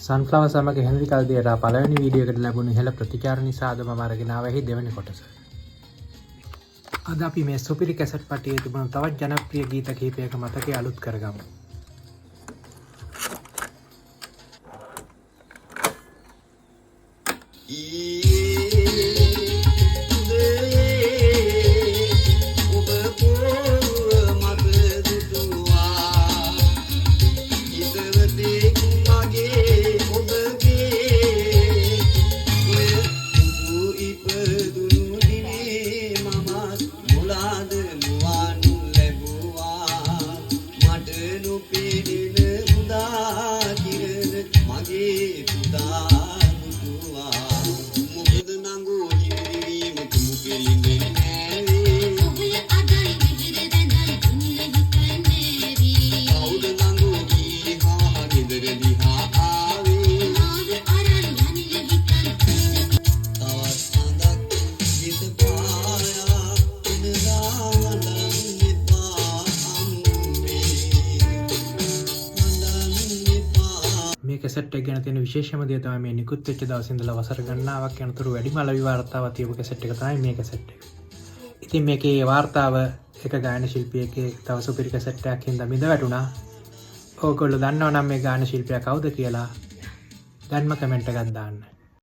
සන්ෆ්ලවර් සමග හෙන්රි කල්දියරා පළවෙනි වීඩියෝ එකට ලැබුණු ඉහළ ප්‍රතිචාර නිසා අද මම අරගෙන ආවෙහි දෙවෙනි කොටස. අද අපි මේ සුපිරි කැසට් පටියේ තිබුණු තවත් ජනප්‍රිය ගීත කිහිපයක මතකය අලුත් කරගමු. මේ කැසට් එක ගැන තියෙන විශේෂම දේ තමයි මේ නිකුත් වෙච්ච දවසේ ඉඳලා වසර ගණනාවක් යනතුරු වැඩිම අලෙවි වාර්තාවක් තියපු කැසට් එක තමයි මේ කැසට් එක. ඉතින් මේකේ වාර්තාව එක ගායන ශිල්පියෙක්ගේ තව සුපිරි කැසට් එකක් හින්දා මිද වැටුණා. ඕගොල්ලෝ දන්නව නම් මේ ගායන ශිල්පියා කවුද කියලා දැන්ම කමෙන්ට් එකක් දාන්න.